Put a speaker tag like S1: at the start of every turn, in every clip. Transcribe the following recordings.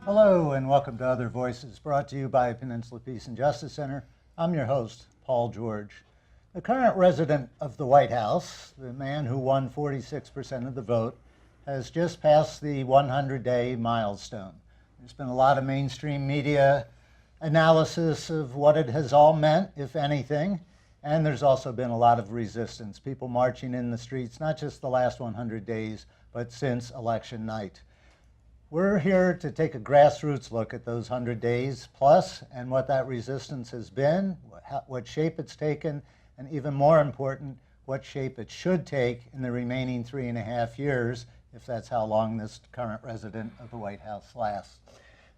S1: Hello and welcome to Other Voices, brought to you by Peninsula Peace and Justice Center. I'm your host, Paul George. The current resident of the White House, the man who won 46% of the vote, has just passed the 100-day milestone. There's been a lot of mainstream media analysis of what it has all meant, if anything, and there's also been a lot of resistance, people marching in the streets, not just the last 100 days, but since election night. We're here to take a grassroots look at those 100 days plus and what that resistance has been, what shape it's taken, and even more important, what shape it should take in the remaining 3.5 years, if that's how long this current resident of the White House lasts.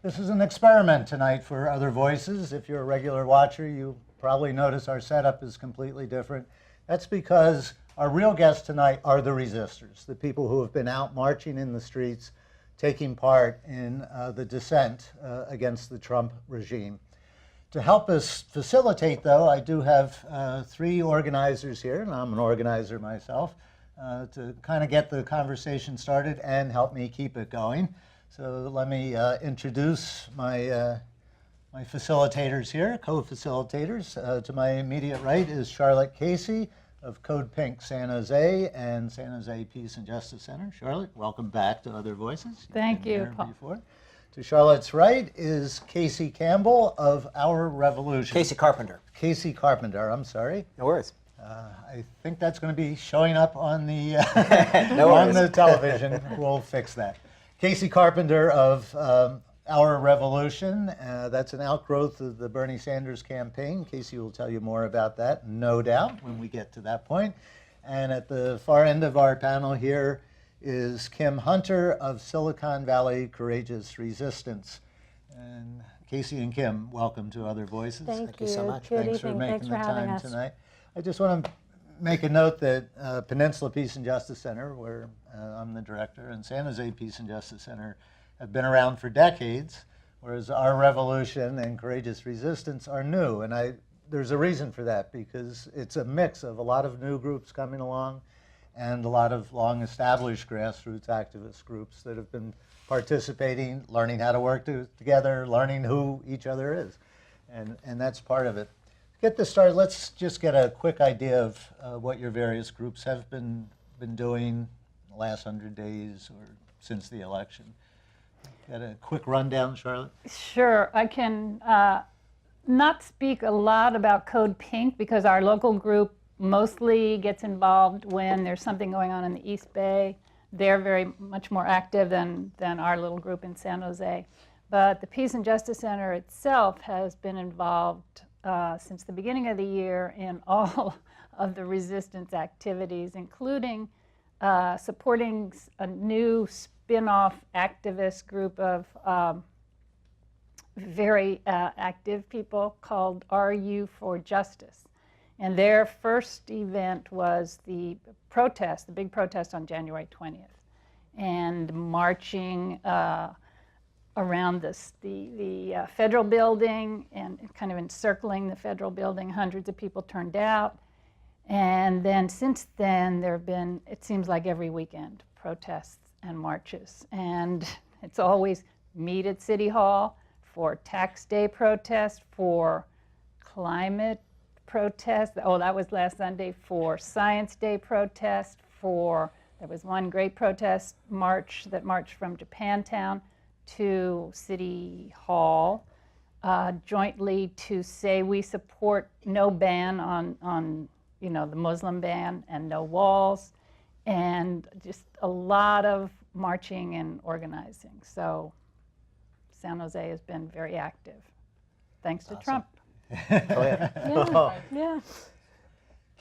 S1: This is an experiment tonight for Other Voices. If you're a regular watcher, you probably notice our setup is completely different. That's because our real guests tonight are the resistors, the people who have been out marching in the streets, taking part in the dissent against the Trump regime. To help us facilitate, though, I do have 3 organizers here, and I'm an organizer myself, to kind of get the conversation started and help me keep it going. So let me introduce my facilitators here, co-facilitators. To my immediate right is Charlotte Kacey of Code Pink San Jose and San Jose Peace and Justice Center. Charlotte, welcome back to Other Voices.
S2: Thank you, Paul.
S1: Before. To Charlotte's right is Kacey Campbell of Our Revolution.
S3: Kacey Carpenter.
S1: Kacey Carpenter, I'm sorry.
S3: No worries.
S1: I think that's going to be showing up on the,
S3: no
S1: on the television. We'll fix that. Kacey Carpenter of Our Revolution. That's an outgrowth of the Bernie Sanders campaign. Kacey will tell you more about that, no doubt, when we get to that point. And at the far end of our panel here is Kim Hunter of Silicon Valley Courageous Resistance. And Kacey and Kim, welcome to Other Voices.
S3: Thank you so much.
S2: Good
S1: Thanks
S2: evening.
S1: for making
S2: Thanks for
S1: the
S2: having
S1: time
S2: us.
S1: tonight. I just want to make a note that Peninsula Peace and Justice Center, where I'm the director, and San Jose Peace and Justice Center have been around for decades, whereas Our Revolution and Courageous Resistance are new. And there's a reason for that, because it's a mix of a lot of new groups coming along and a lot of long-established grassroots activist groups that have been participating, learning how to work together, learning who each other is. And that's part of it. To get this started, let's just get a quick idea of what your various groups have been doing the last 100 days or since the election. Got a quick rundown, Charlotte?
S2: Sure. I can not speak a lot about Code Pink because our local group mostly gets involved when there's something going on in the East Bay. They're very much more active than our little group in San Jose. But the Peace and Justice Center itself has been involved since the beginning of the year in all of the resistance activities, including supporting a new spin-off activist group of very active people called RU for Justice. And their first event was the protest, the big protest on January 20th, and marching around the federal building and kind of encircling the federal building. Hundreds of people turned out. And then since then, there have been, it seems like every weekend, protests and marches. And it's always meet at City Hall for Tax Day protest, for climate protest. Oh, that was last Sunday. For Science Day protest, there was one great protest march that marched from Japantown to City Hall, jointly to say we support no ban on the Muslim ban and no walls, and just a lot of marching and organizing. So San Jose has been very active, thanks to Trump.
S3: Oh, yeah.
S2: Yeah.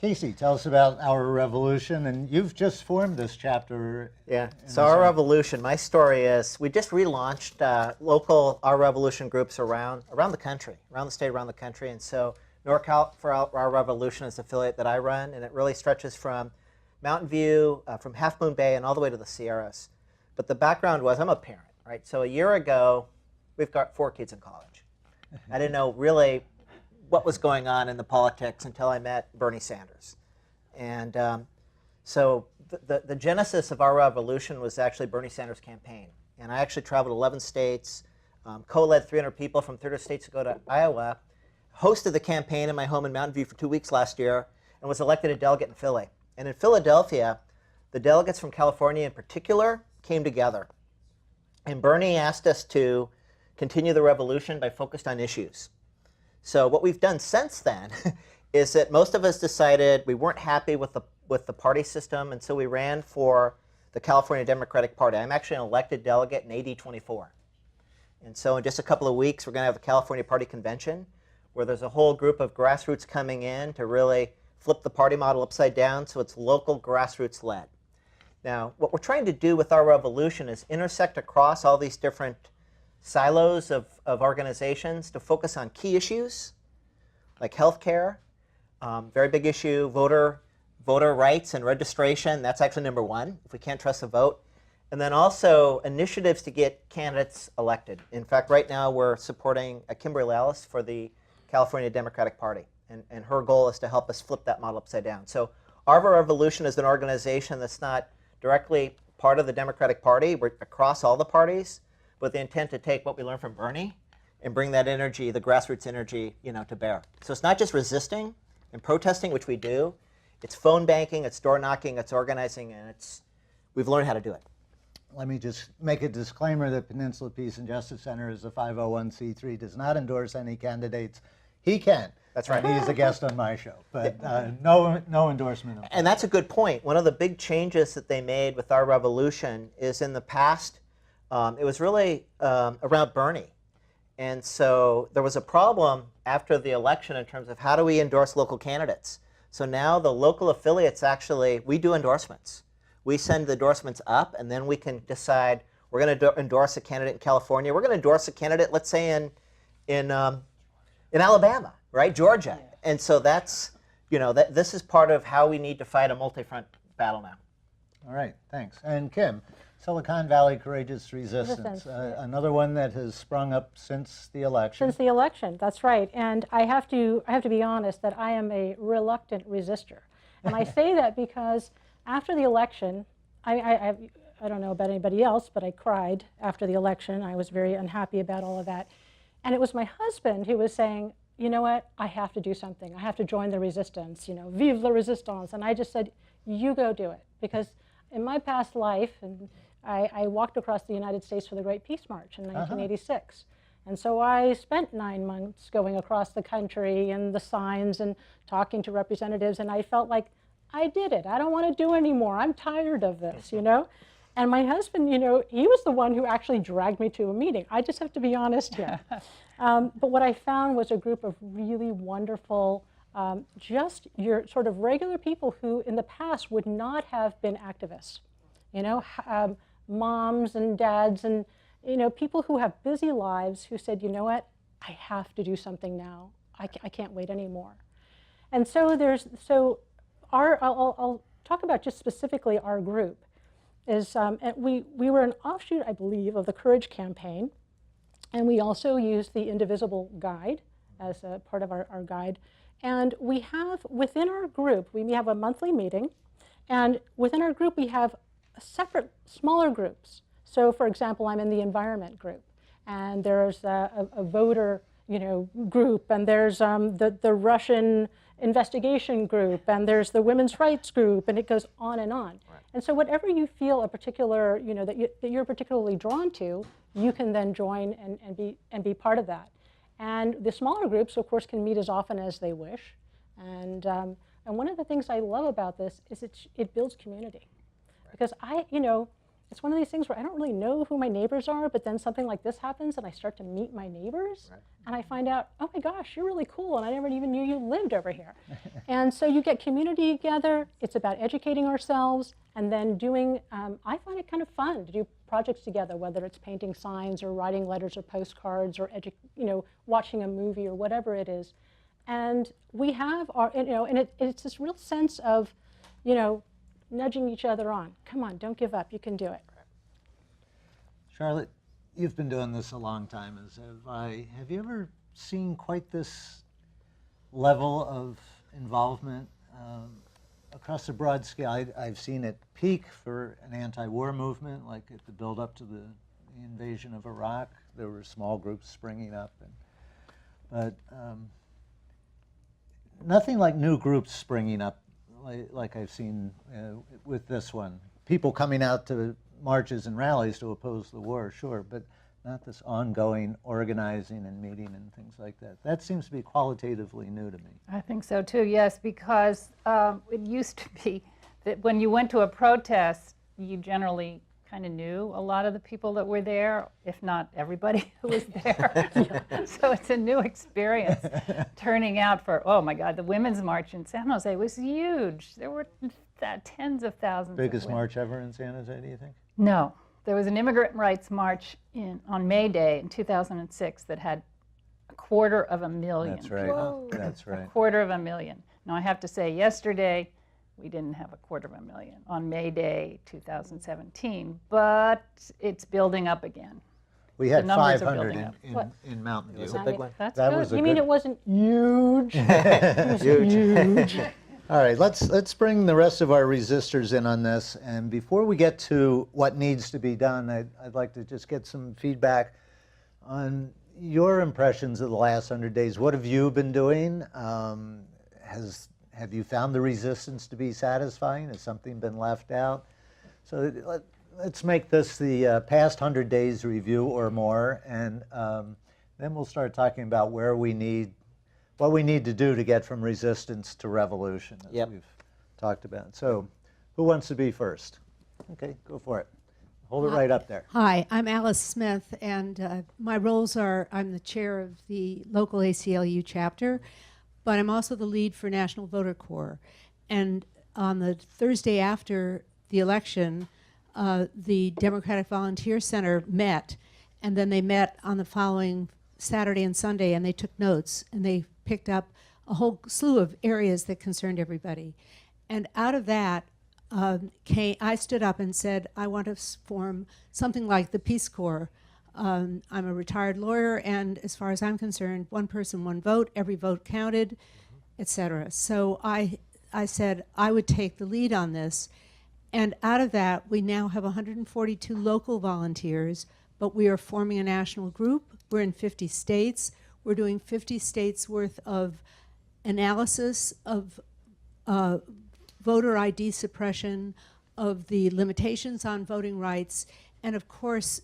S1: Kacey, tell us about Our Revolution, and you've just formed this chapter.
S3: Yeah. So Our Revolution, my story is we just relaunched local Our Revolution groups around the country, around the state, around the country. And so NorCal for Our Revolution is an affiliate that I run, and it really stretches from Mountain View, from Half Moon Bay, and all the way to the Sierras. But the background was I'm a parent, right? So a year ago, we've got 4 kids in college. I didn't know really what was going on in the politics until I met Bernie Sanders. And so the genesis of Our Revolution was actually Bernie Sanders' campaign. And I actually traveled 11 states, co-led 300 people from 30 states to go to Iowa, hosted the campaign in my home in Mountain View for 2 weeks last year, and was elected a delegate in Philly. And in Philadelphia, the delegates from California in particular came together. And Bernie asked us to continue the revolution by focused on issues. So what we've done since then is that most of us decided we weren't happy with the party system, and so we ran for the California Democratic Party. I'm actually an elected delegate in AD 24. And so in just a couple of weeks, we're going to have the California Party Convention, where there's a whole group of grassroots coming in to really flip the party model upside down so it's local grassroots led. Now, what we're trying to do with our revolution is intersect across all these different silos of organizations to focus on key issues like healthcare, very big issue, voter rights and registration. That's actually number one, if we can't trust the vote. And then also initiatives to get candidates elected. In fact, right now we're supporting Kimberly Ellis for the California Democratic Party. And her goal is to help us flip that model upside down. So our revolution is an organization that's not directly part of the Democratic Party. We're across all the parties, with the intent to take what we learned from Bernie and bring that energy, the grassroots energy, to bear. So it's not just resisting and protesting, which we do. It's phone banking, it's door knocking, it's organizing, and we've learned how to do it.
S1: Let me just make a disclaimer that Peninsula Peace and Justice Center is a 501c3, does not endorse any candidates. He can.
S3: That's right.
S1: And he's a guest on my show, but no endorsement of
S3: And that's a good point. One of the big changes that they made with our revolution is in the past, it was really around Bernie. And so there was a problem after the election in terms of how do we endorse local candidates. So now the local affiliates actually, we do endorsements. We send the endorsements up, and then we can decide we're going to endorse a candidate in California. We're going to endorse a candidate, let's say, in Alabama, right? Georgia. Yeah. And so that's, this is part of how we need to fight a multi-front battle now.
S1: All right, thanks. And Kim, Silicon Valley Courageous Resistance, another one that has sprung up since the election.
S4: Since the election, that's right. And I have to be honest that I am a reluctant resistor. And I say that because after the election, I don't know about anybody else, but I cried after the election. I was very unhappy about all of that. And it was my husband who was saying, you know what, I have to do something. I have to join the resistance, vive la resistance. And I just said, you go do it. Because in my past life, and I walked across the United States for the Great Peace March in 1986. And so I spent 9 months going across the country and the signs and talking to representatives, and I felt like I did it. I don't want to do anymore. I'm tired of this, And my husband, he was the one who actually dragged me to a meeting. I just have to be honest here. But what I found was a group of really wonderful, just your sort of regular people who in the past would not have been activists. Moms and dads and, people who have busy lives who said, you know what, I have to do something now. I can't wait anymore. And so I'll talk about just specifically our group. And we were an offshoot, I believe, of the Courage campaign. And we also used the Indivisible Guide as a part of our guide. And we have, within our group, we have a monthly meeting. And within our group, we have separate, smaller groups. So, for example, I'm in the environment group. And there's a voter, group. And there's the Russian investigation group. And there's the women's rights group. And it goes on and on. Right. And so whatever you feel a particular, that you're particularly drawn to, you can then join and be part of that. And the smaller groups, of course, can meet as often as they wish. And one of the things I love about this is it builds community. Right. Because it's one of these things where I don't really know who my neighbors are, but then something like this happens and I start to meet my neighbors. Right. And I find out, oh my gosh, you're really cool, and I never even knew you lived over here. And so you get community together. It's about educating ourselves and then doing, I find it kind of fun to do projects together, whether it's painting signs or writing letters or postcards or watching a movie or whatever it is. And we have our, and it's this real sense of, nudging each other on. Come on, don't give up. You can do it.
S1: Charlotte, you've been doing this a long time, as have I. Have you ever seen quite this level of involvement across a broad scale? I've seen it peak for an anti-war movement, like at the build-up to the the invasion of Iraq. There were small groups springing up, but nothing like new groups springing up like I've seen with this one. People coming out to marches and rallies to oppose the war, sure, but not this ongoing organizing and meeting and things like that. That seems to be qualitatively new to me.
S2: I think so too, yes, because it used to be that when you went to a protest, you generally kind of knew a lot of the people that were there, if not everybody who was there. So it's a new experience turning out for, oh my God, the Women's March in San Jose was huge. There were tens of thousands
S1: Biggest
S2: of women.
S1: march ever in San Jose, do you think?
S2: No. There was an immigrant rights march on May Day in 2006 that had 250,000
S1: That's right.
S2: people.
S1: That's right.
S2: 250,000. Now I have to say, yesterday we didn't have 250,000 on May Day 2017, but it's building up again.
S1: We had
S2: numbers are
S1: 500
S2: building up.
S1: in Mountain View.
S3: It was a big one.
S2: That's
S1: That
S2: good.
S1: was a
S4: You mean
S1: good-
S4: it wasn't huge? It was huge.
S1: All right, let's bring the rest of our resistors in on this. And before we get to what needs to be done, I'd like to just get some feedback on your impressions of the last 100 days. What have you been doing? Have you found the resistance to be satisfying? Has something been left out? So let's make this the past 100 days review or more, and then we'll start talking about what we need to do to get from resistance to revolution, as
S3: Yep.
S1: we've talked about. So who wants to be first? Okay, go for it. Hold it right up there.
S5: Hi, I'm Alice Smith, and my roles are I'm the chair of the local ACLU chapter, but I'm also the lead for National Voter Corps. And on the Thursday after the election, the Democratic Volunteer Center met, and then they met on the following Saturday and Sunday, and they took notes, and they picked up a whole slew of areas that concerned everybody. And out of that, I stood up and said, I want to form something like the Peace Corps. I'm a retired lawyer, and as far as I'm concerned, one person, one vote, every vote counted, etc. So I said I would take the lead on this. And out of that, we now have 142 local volunteers, but we are forming a national group. We're in 50 states. We're doing 50 states worth of analysis of voter ID suppression, of the limitations on voting rights, and of course,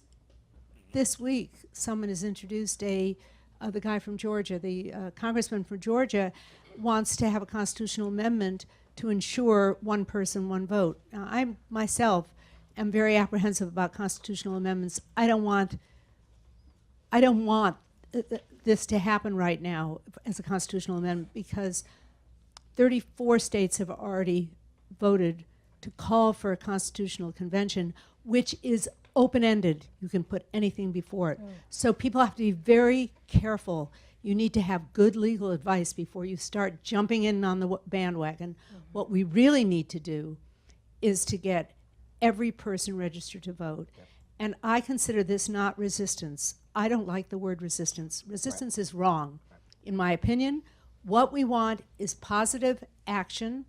S5: this week someone has introduced the guy from Georgia, the congressman from Georgia, wants to have a constitutional amendment to ensure one person, one vote. Now, I myself am very apprehensive about constitutional amendments. I don't want this to happen right now as a constitutional amendment because 34 states have already voted to call for a constitutional convention, which is open-ended. You can put anything before it. So people have to be very careful. You need to have good legal advice before you start jumping in on the bandwagon. What we really need to do is to get every person registered to vote. And I consider this not resistance. I don't like the word resistance. Resistance is wrong. In my opinion, what we want is positive action,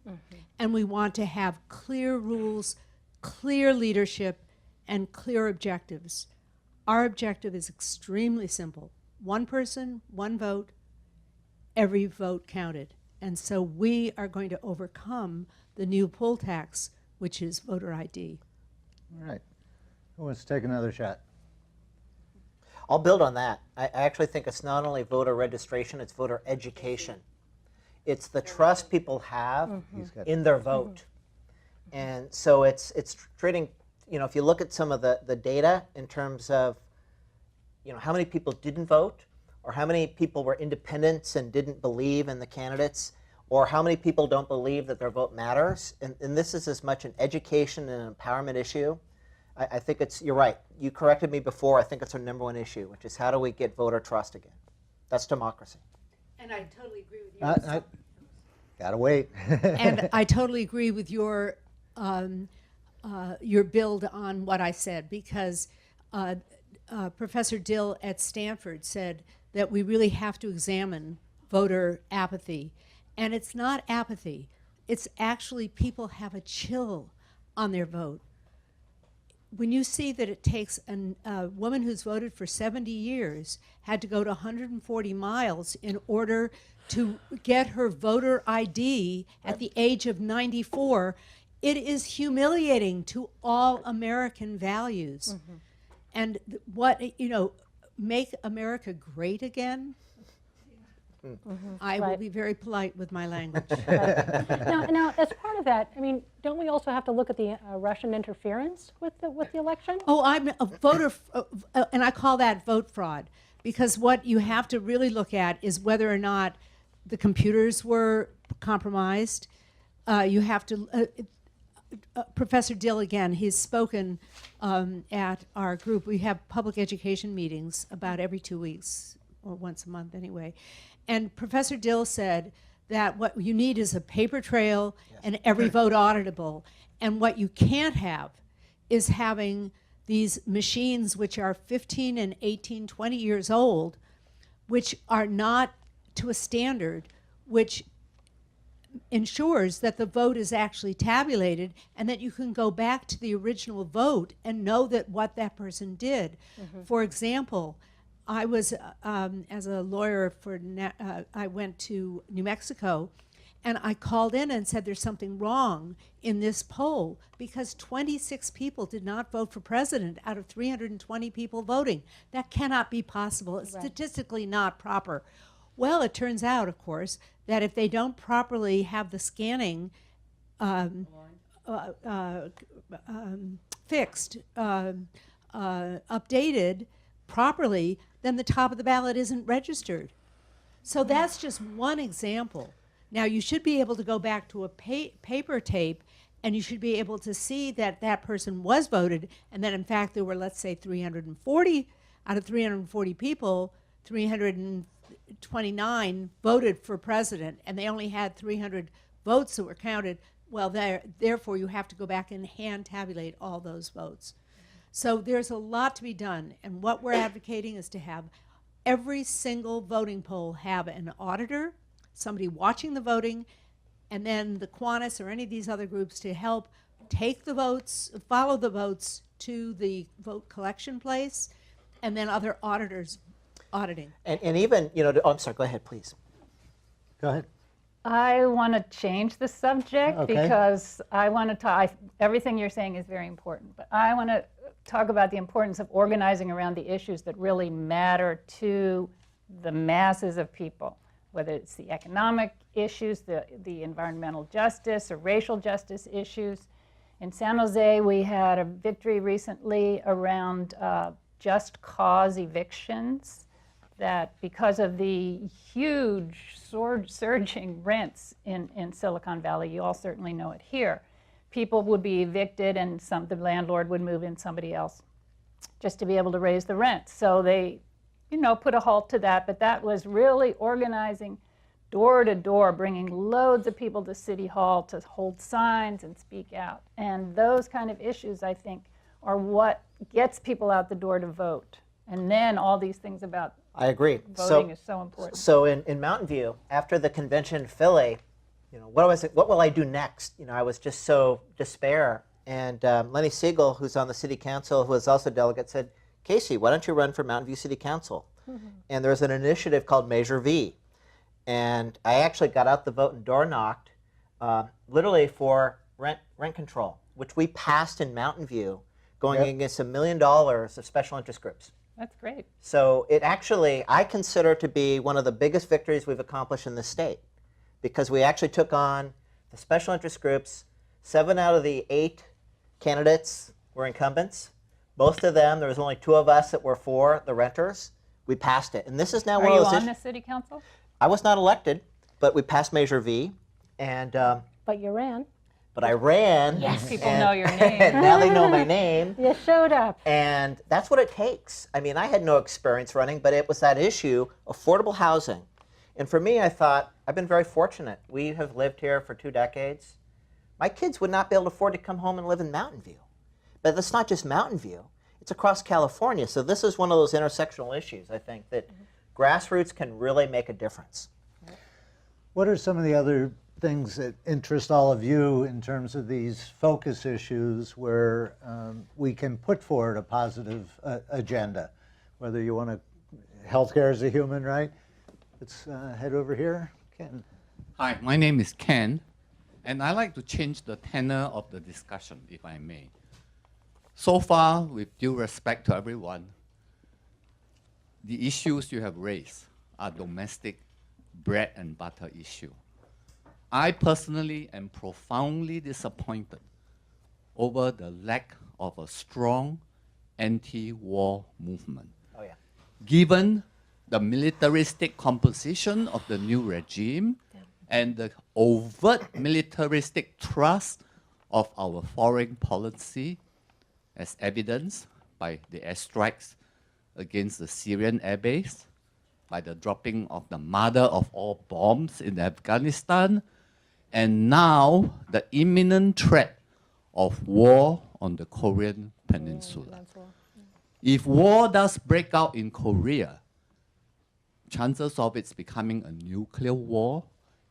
S5: and we want to have clear rules, clear leadership, and clear objectives. Our objective is extremely simple. One person, one vote, every vote counted. And so we are going to overcome the new poll tax, which is voter ID.
S1: All right. Who wants to take another shot?
S3: I'll build on that. I actually think it's not only voter registration, it's voter education. It's the trust people have in their vote. And so it's treating, if you look at some of the data in terms of, how many people didn't vote, or how many people were independents and didn't believe in the candidates, or how many people don't believe that their vote matters. And this is as much an education and an empowerment issue. I think you're right. You corrected me before. I think it's our number one issue, which is how do we get voter trust again? That's democracy.
S5: And I totally agree with you.
S1: Gotta wait.
S5: And I totally agree with your build on what I said, because Professor Dill at Stanford said that we really have to examine voter apathy. And it's not apathy. It's actually people have a chill on their vote. when you see that it takes a woman who's voted for 70 years had to go to 140 miles in order to get her voter ID at the age of 94, it is humiliating to all American values. And make America great again. I will be very polite with my language.
S4: Now, as part of that, I mean, don't we also have to look at the Russian interference with the election?
S5: Oh, I'm a voter, and I call that vote fraud, because what you have to really look at is whether or not the computers were compromised. You have to, Professor Dill, again, he's spoken at our group. We have public education meetings about every 2 weeks, or once a month anyway. And Professor Dill said that what you need is a paper trail and every vote auditable. And what you can't have is having these machines which are 15 and 18, 20 years old, which are not to a standard which ensures that the vote is actually tabulated and that you can go back to the original vote and know that what that person did. For example, I was, as a lawyer I went to New Mexico, and I called in and said there's something wrong in this poll because 26 people did not vote for president out of 320 people voting. That cannot be possible. It's statistically not proper. Well, it turns out, of course, that if they don't properly have the scanning fixed, updated properly, then the top of the ballot isn't registered. So that's just one example. Now, you should be able to go back to a paper tape, and you should be able to see that that person was voted, and that in fact there were, let's say, 340 out of 340 people, 329 voted for president, and they only had 300 votes that were counted. Well, therefore you have to go back and hand tabulate all those votes. So there's a lot to be done, and what we're advocating is to have every single voting poll have an auditor, somebody watching the voting, and then the Quantus or any of these other groups to help take the votes, follow the votes to the vote collection place, and then other auditors auditing.
S3: And even, I'm sorry, go ahead, please.
S1: Go ahead.
S2: I want to change the subject because I want to talk, everything you're saying is very important, but I want to talk about the importance of organizing around the issues that really matter to the masses of people, whether it's the economic issues, the environmental justice or racial justice issues. In San Jose, we had a victory recently around just cause evictions, that because of the huge surging rents in Silicon Valley, you all certainly know it here, people would be evicted and the landlord would move in somebody else just to be able to raise the rent. So they, put a halt to that, but that was really organizing door to door, bringing loads of people to City Hall to hold signs and speak out. And those kind of issues, I think, are what gets people out the door to vote. And then all these things about
S3: I agree.
S2: voting is so important.
S3: So in Mountain View, after the convention in Philly, what will I do next? I was just so despair. And Lenny Siegel, who's on the city council, who was also a delegate, said, Kacey, why don't you run for Mountain View City Council? And there's an initiative called Measure V. And I actually got out the vote and door knocked, literally for rent control, which we passed in Mountain View, going against $1 million of special interest groups.
S2: That's great.
S3: So it actually, I consider to be one of the biggest victories we've accomplished in this state, because we actually took on the special interest groups. 7 out of the 8 candidates were incumbents. Most of them, there was only 2 of us that were for the renters. We passed it. And this is now one of those issues.
S2: Are you on the city council?
S3: I was not elected, but we passed Measure V. And
S4: But you ran.
S3: But I ran.
S2: Yes, people know your name.
S3: And now they know my name.
S4: You showed up.
S3: And that's what it takes. I mean, I had no experience running, but it was that issue, affordable housing. And for me, I thought, I've been very fortunate. We have lived here for 2 decades. My kids would not be able to afford to come home and live in Mountain View. But it's not just Mountain View. It's across California. So this is one of those intersectional issues, I think, that grassroots can really make a difference.
S1: What are some of the other things that interest all of you in terms of these focus issues where we can put forward a positive agenda, whether you want to, healthcare is a human right. Let's head over here. Ken.
S6: Hi, my name is Ken, and I'd like to change the tenor of the discussion, if I may. So far, with due respect to everyone, the issues you have raised are domestic bread and butter issue. I personally am profoundly disappointed over the lack of a strong anti-war movement.
S3: Oh, yeah.
S6: Given the militaristic composition of the new regime and the overt militaristic thrust of our foreign policy, as evidenced by the airstrikes against the Syrian airbase, by the dropping of the mother of all bombs in Afghanistan, and now the imminent threat of war on the Korean Peninsula. If war does break out in Korea, chances of its becoming a nuclear war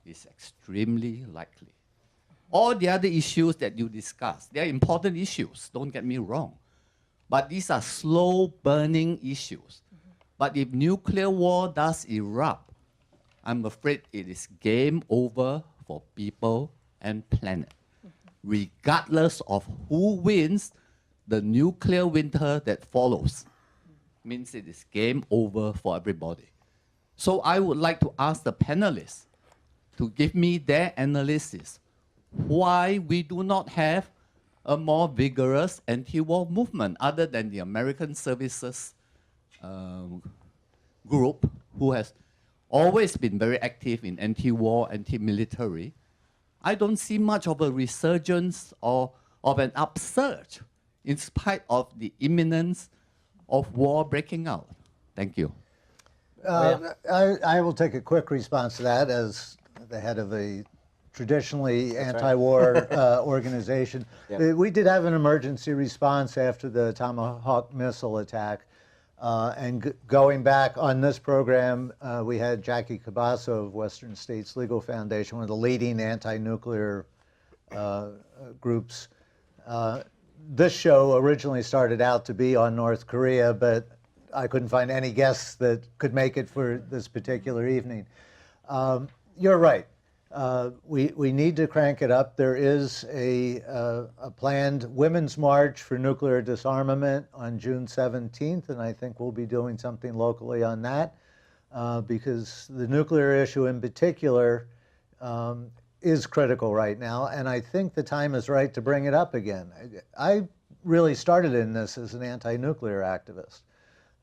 S6: is extremely likely. All the other issues that you discussed, they are important issues, don't get me wrong. But these are slow-burning issues. But if nuclear war does erupt, I'm afraid it is game over for people and planet. Regardless of who wins, the nuclear winter that follows means it is game over for everybody. So I would like to ask the panelists to give me their analysis why we do not have a more vigorous anti-war movement other than the American Services group, who has always been very active in anti-war, anti-military. I don't see much of a resurgence or of an upsurge in spite of the imminence of war breaking out. Thank you.
S1: I will take a quick response to that as the head of a traditionally anti-war organization.
S3: Yeah.
S1: We did have an emergency response after the Tomahawk missile attack. And going back on this program, we had Jackie Cabasso of Western States Legal Foundation, one of the leading anti-nuclear groups. This show originally started out to be on North Korea, but I couldn't find any guests that could make it for this particular evening. You're right. We need to crank it up. There is a planned Women's March for Nuclear Disarmament on June 17th, and I think we'll be doing something locally on that because the nuclear issue in particular is critical right now, and I think the time is right to bring it up again. I really started in this as an anti-nuclear activist.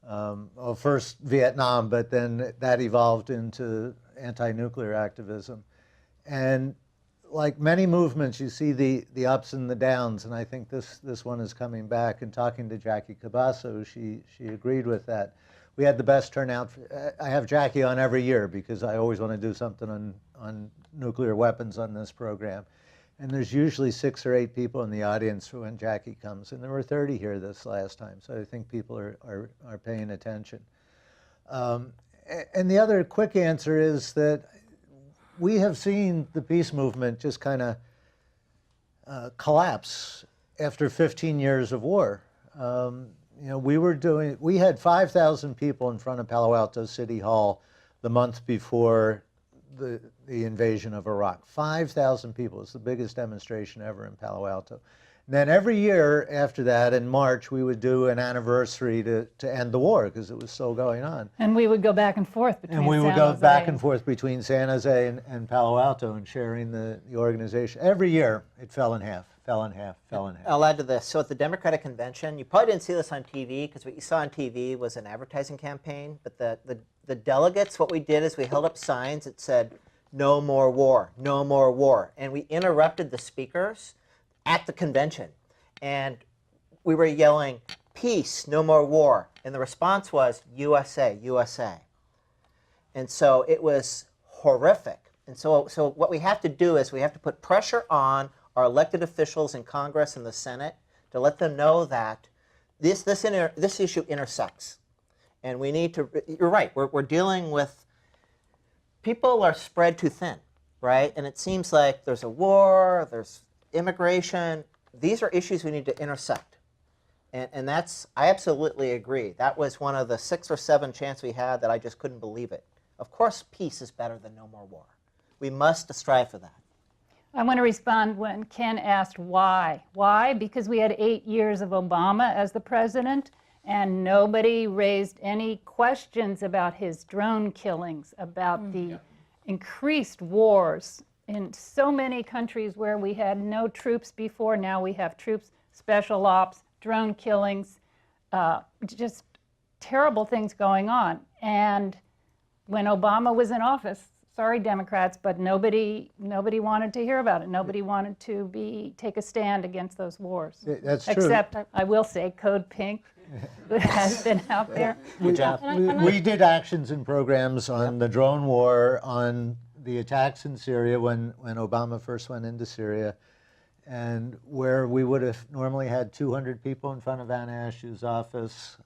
S1: Well, first Vietnam, but then that evolved into anti-nuclear activism. And like many movements, you see the ups and the downs, and I think this one is coming back. And talking to Jackie Cabasso, she agreed with that. We had the best turnout. I have Jackie on every year because I always want to do something on nuclear weapons on this program. And there's usually 6 or 8 people in the audience when Jackie comes, and there were 30 here this last time, so I think people are paying attention. And the other quick answer is that we have seen the peace movement just kind of collapse after 15 years of war. You know, we had 5,000 people in front of Palo Alto City Hall the month before the invasion of Iraq. 5,000 people. It's the biggest demonstration ever in Palo Alto. And then every year after that, in March, we would do an anniversary to end the war because it was still going on.
S2: And we would go back and forth between
S1: And we would
S2: San
S1: go
S2: Jose
S1: back and forth between San Jose and Palo Alto and sharing the organization. Every year, it fell in half, fell in half, fell in half.
S3: I'll add to this. So at the Democratic Convention, you probably didn't see this on TV because what you saw on TV was an advertising campaign. But the delegates, what we did is we held up signs that said, "No more war, no more war." And we interrupted the speakers at the convention. And we were yelling, "Peace, no more war." And the response was, "USA, USA." And so it was horrific. And so what we have to do is we have to put pressure on our elected officials in Congress and the Senate to let them know that this issue intersects. And we need to, you're right, we're dealing with, people are spread too thin. right? And it seems like there's a war, there's immigration. These are issues we need to intersect. And that's, I absolutely agree. That was one of the 6 or 7 chances we had that I just couldn't believe it. Of course, peace is better than no more war. We must strive for that.
S2: I want to respond when Ken asked why. Why? Because we had 8 years of Obama as the president, and nobody raised any questions about his drone killings, about the increased wars in so many countries where we had no troops before. Now we have troops, special ops, drone killings, just terrible things going on. And when Obama was in office, sorry, Democrats, but nobody wanted to hear about it. Nobody wanted to take a stand against those wars.
S1: That's true.
S2: Except, I will say, Code Pink has been out there.
S3: Good job.
S1: We did actions and programs on the drone war, on the attacks in Syria when Obama first went into Syria, and where we would have normally had 200 people in front of Anna Ashew's office,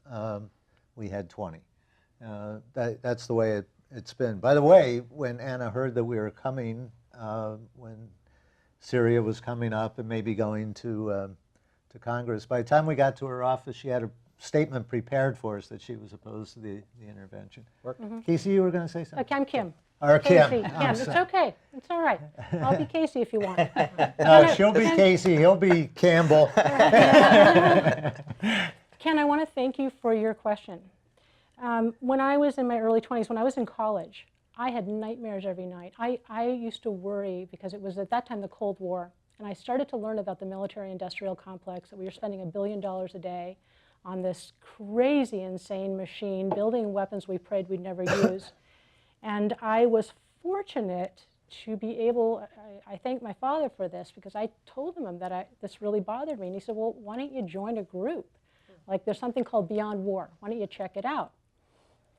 S1: we had 20. That's the way it's been. By the way, when Anna heard that we were coming, when Syria was coming up and maybe going to Congress, by the time we got to her office, she had a statement prepared for us that she was opposed to the intervention. Kacey, you were going to say something?
S4: Okay, I'm Kim.
S1: Or
S4: Kacey.
S1: Kim.
S4: Kim. It's okay. It's all right. I'll be Kacey if you want.
S1: No, she'll be Kacey, he'll be Campbell.
S4: Ken, I want to thank you for your question. When I was in my early 20s, when I was in college, I had nightmares every night. I used to worry because it was at that time the Cold War, and I started to learn about the military-industrial complex, that we were spending $1 billion a day on this crazy, insane machine, building weapons we prayed we'd never use. And I was fortunate to be able, I thank my father for this, because I told him that this really bothered me. And he said, well, why don't you join a group? Like, there's something called Beyond War. Why don't you check it out?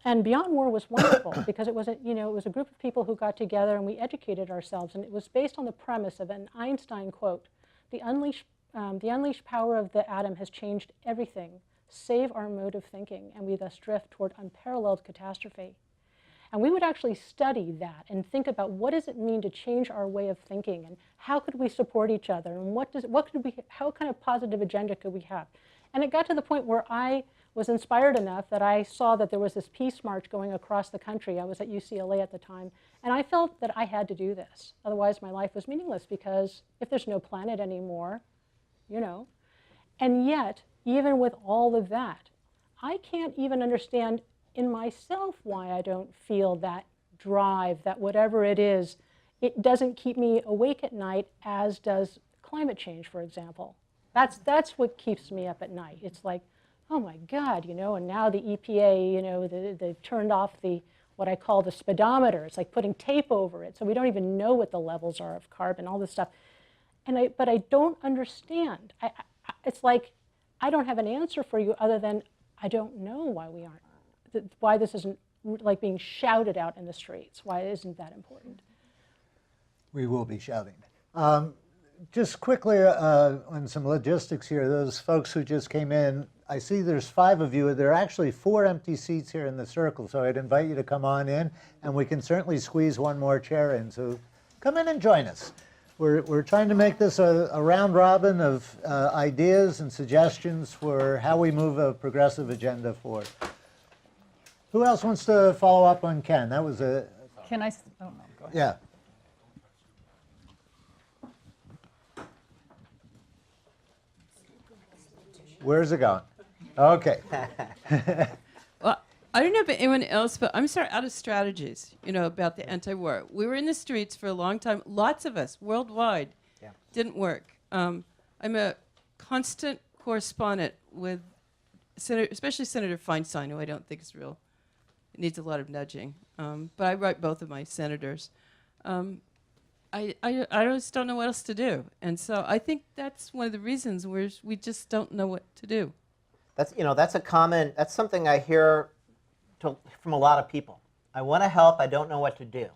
S4: And Beyond War was wonderful because it was a group of people who got together and we educated ourselves. And it was based on the premise of an Einstein quote: the unleashed power of the atom has changed everything, save our mode of thinking, and we thus drift toward unparalleled catastrophe. And we would actually study that and think about what does it mean to change our way of thinking, and how could we support each other, and how kind of positive agenda could we have? And it got to the point where I was inspired enough that I saw that there was this peace march going across the country. I was at UCLA at the time, and I felt that I had to do this. Otherwise, my life was meaningless, because if there's no planet anymore, And yet, even with all of that, I can't even understand in myself why I don't feel that drive, that whatever it is, it doesn't keep me awake at night, as does climate change, for example. That's what keeps me up at night. It's like, oh my God, and now the EPA, they've turned off what I call the speedometer. It's like putting tape over it, so we don't even know what the levels are of carbon, all this stuff. But I don't understand. It's like, I don't have an answer for you other than I don't know why this isn't like being shouted out in the streets. Why isn't that important?
S1: We will be shouting. Just quickly on some logistics here, those folks who just came in, I see there's 5 of you. There are actually 4 empty seats here in the circle, so I'd invite you to come on in, and we can certainly squeeze one more chair in. So come in and join us. We're trying to make this a round robin of ideas and suggestions for how we move a progressive agenda forward. Who else wants to follow up on Ken? That was a...
S2: Can I? Oh, no, go ahead.
S1: Yeah. Where's it going? Okay.
S7: Well, I don't know about anyone else, but I'm sort of out of strategies, about the anti-war. We were in the streets for a long time. Lots of us, worldwide, didn't work. I'm a constant correspondent with, especially Senator Feinstein, who I don't think is real. It needs a lot of nudging. But I write both of my senators. I just don't know what else to do. And so I think that's one of the reasons we just don't know what to do.
S3: That's something I hear from a lot of people. I want to help, I don't know what to do.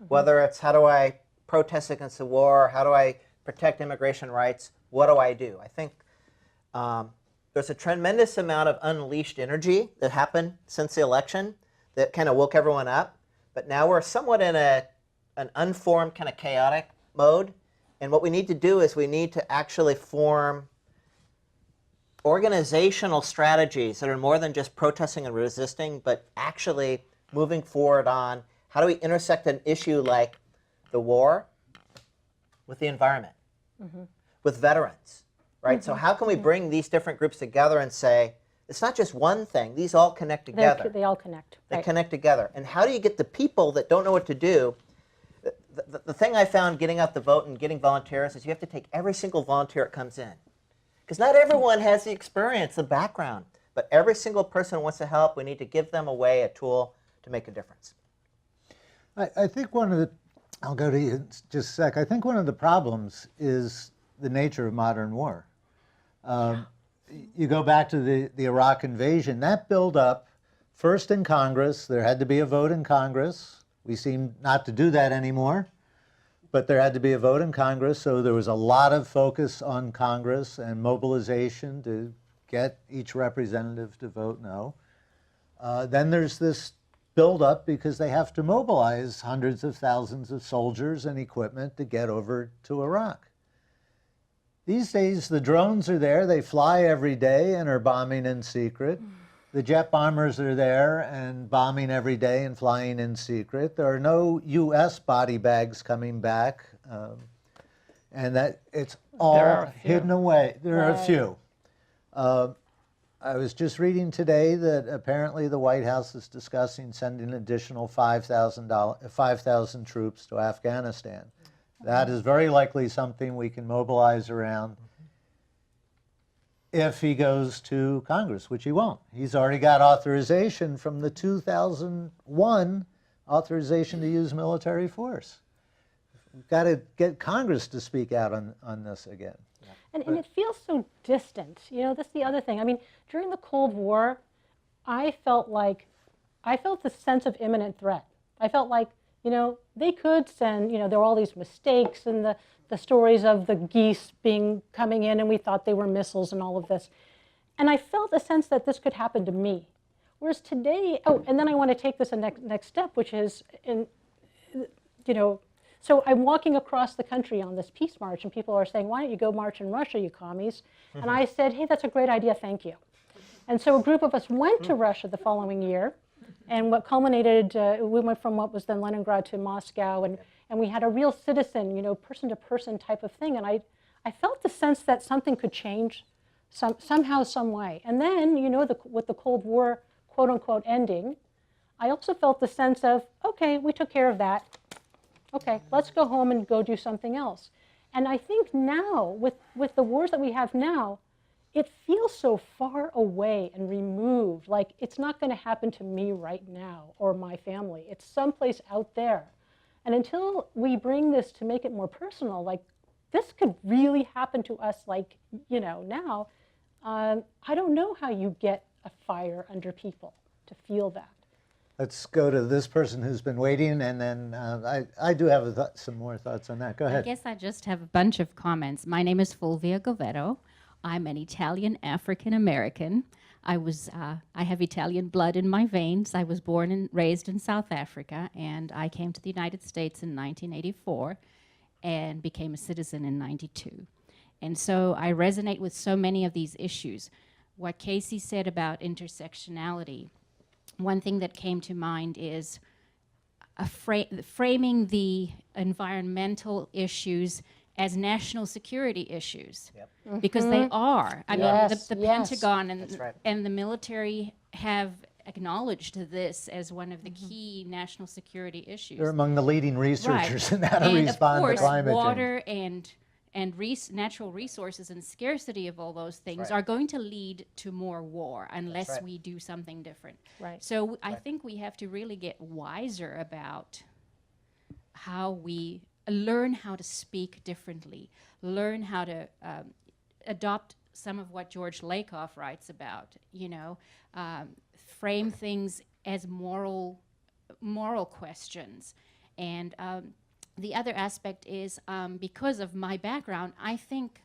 S3: Whether it's how do I protest against the war, how do I protect immigration rights, what do I do? I think there's a tremendous amount of unleashed energy that happened since the election that kind of woke everyone up. But now we're somewhat in a an unformed kind of chaotic mode. And what we need to do is we need to actually form organizational strategies that are more than just protesting and resisting, but actually moving forward on how do we intersect an issue like the war with the environment, with veterans, right? So how can we bring these different groups together and say, it's not just one thing, these all connect together.
S4: They all connect.
S3: They
S4: right.
S3: connect together. And how do you get the people that don't know what to do? The thing I found getting out the vote and getting volunteers is you have to take every single volunteer that comes in. Because not everyone has the experience, the background. But every single person who wants to help, we need to give them a way, a tool to make a difference.
S1: I think one of the, I'll go to you in just a sec. I think one of the problems is the nature of modern war. You go back to the Iraq invasion, that built up first in Congress. There had to be a vote in Congress. We seem not to do that anymore, but there had to be a vote in Congress, so there was a lot of focus on Congress and mobilization to get each representative to vote no. Then there's this build-up because they have to mobilize hundreds of thousands of soldiers and equipment to get over to Iraq. These days, the drones are there. They fly every day and are bombing in secret. The jet bombers are there and bombing every day and flying in secret. There are no U.S. body bags coming back, and that it's all hidden away. There are a few. I was just reading today that apparently the White House is discussing sending an additional 5,000 troops to Afghanistan. That is very likely something we can mobilize around if he goes to Congress, which he won't. He's already got authorization from the 2001 authorization to use military force. We've got to get Congress to speak out on this again.
S4: And it feels so distant. You know, that's the other thing. I mean, during the Cold War, I felt the sense of imminent threat. I felt like, you know, they could send, you know, there were all these mistakes and the stories of the geese coming in and we thought they were missiles and all of this. And I felt a sense that this could happen to me. Whereas today, and then I want to take this a next step, which is, so I'm walking across the country on this peace march and people are saying, why don't you go march in Russia, you commies? And I said, hey, that's a great idea, thank you. And so a group of us went to Russia the following year. And what culminated, we went from what was then Leningrad to Moscow, and we had a real citizen, you know, person-to-person type of thing. And I felt the sense that something could change somehow, some way. And then, you know, with the Cold War, quote-unquote, ending, I also felt the sense of, okay, we took care of that. Okay, let's go home and go do something else. And I think now, with the wars that we have now, it feels so far away and removed, like it's not going to happen to me right now or my family. It's someplace out there. And until we bring this to make it more personal, like this could really happen to us, like, you know, now, I don't know how you get a fire under people to feel that.
S1: Let's go to this person who's been waiting, and then I do have some more thoughts on that. Go ahead.
S8: I guess I just have a bunch of comments. My name is Fulvia Govetto. I'm an Italian African American. I have Italian blood in my veins. I was born and raised in South Africa, and I came to the United States in 1984 and became a citizen in 92. And so I resonate with so many of these issues. What Kacey said about intersectionality, one thing that came to mind is framing the environmental issues as national security issues, because they are. I mean, the Pentagon and the military have acknowledged this as one of the key national security issues.
S1: They're among the leading researchers in how to respond to climate change.
S8: Water and natural resources and scarcity of all those things are going to lead to more war unless we do something different. So I think we have to really get wiser about how we learn how to speak differently, learn how to adopt some of what George Lakoff writes about, you know, frame things as moral questions. And the other aspect is, because of my background, I think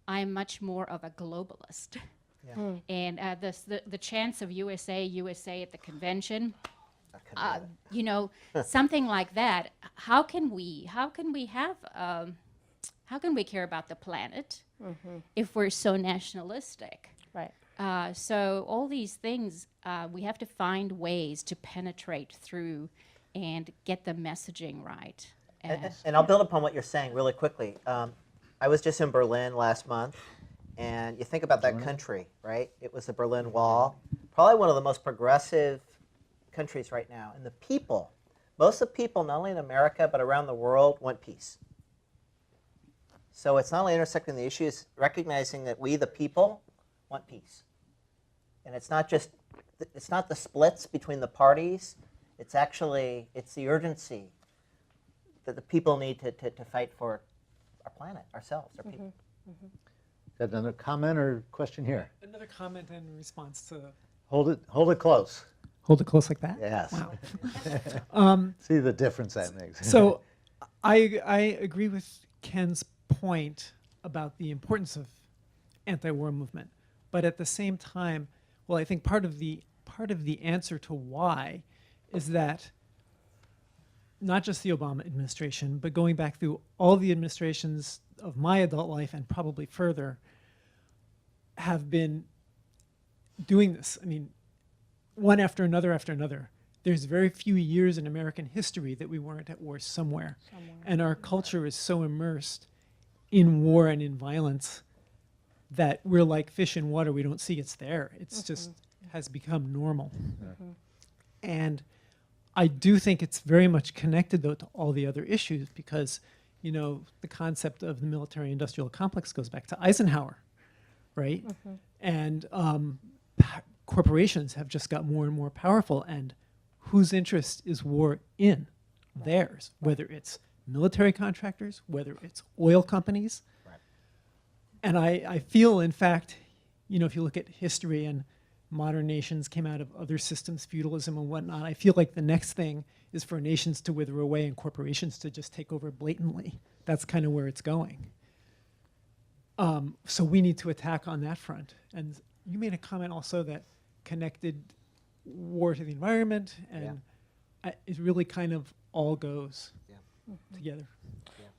S8: I'm much more of a globalist. And the chants of USA at the convention, you know, something like that. How can we have how can we care about the planet if we're so nationalistic?
S4: Right.
S8: So all these things, we have to find ways to penetrate through and get the messaging right.
S3: And I'll build upon what you're saying really quickly. I was just in Berlin last month, and you think about that country, right? It was the Berlin Wall, probably one of the most progressive countries right now. And the people, most of the people, not only in America, but around the world, want peace. So it's not only intersecting the issues, recognizing that we, the people, want peace. And it's not just, it's not the splits between the parties, it's actually, it's the urgency that the people need to fight for our planet, ourselves, our people.
S1: Got another comment or question here?
S9: Another comment in response to.
S1: Hold it close.
S9: Hold it close like that?
S1: Yes.
S9: Wow.
S1: See the difference that makes.
S9: So I agree with Ken's point about the importance of anti-war movement. But at the same time, well, I think part of the answer to why is that not just the Obama administration, but going back through all the administrations of my adult life and probably further, have been doing this. I mean, one after another after another. There's very few years in American history that we weren't at war somewhere. And our culture is so immersed in war and in violence that we're like fish in water. We don't see it's there. It's just has become normal. And I do think it's very much connected, though, to all the other issues because, you know, the concept of the military-industrial complex goes back to Eisenhower, right? And corporations have just got more and more powerful, and whose interest is war in? Theirs, whether it's military contractors, whether it's oil companies. And I feel, in fact, you know, if you look at history and modern nations came out of other systems, feudalism and whatnot, I feel like the next thing is for nations to wither away and corporations to just take over blatantly. That's kind of where it's going. So we need to attack on that front. And you made a comment also that connected war to the environment, and it really kind of all goes together.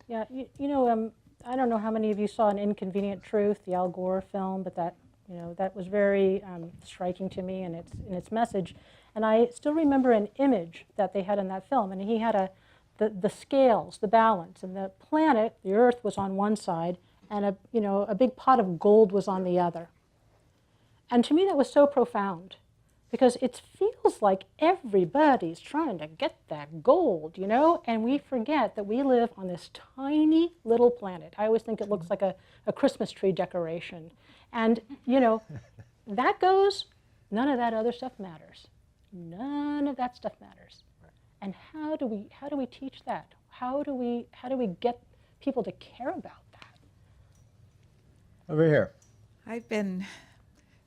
S4: Yeah, you know, I don't know how many of you saw An Inconvenient Truth, the Al Gore film, but that, you know, that was very striking to me in its message. And I still remember an image that they had in that film, and he had the scales, the balance, and the planet, the Earth, was on one side, and a big pot of gold was on the other. And to me, that was so profound, because it feels like everybody's trying to get that gold, you know, and we forget that we live on this tiny little planet. I always think it looks like a Christmas tree decoration. And, you know, that goes, none of that other stuff matters. None of that stuff matters. And how do we teach that? How do we get people to care about that?
S1: Over here.
S10: I've been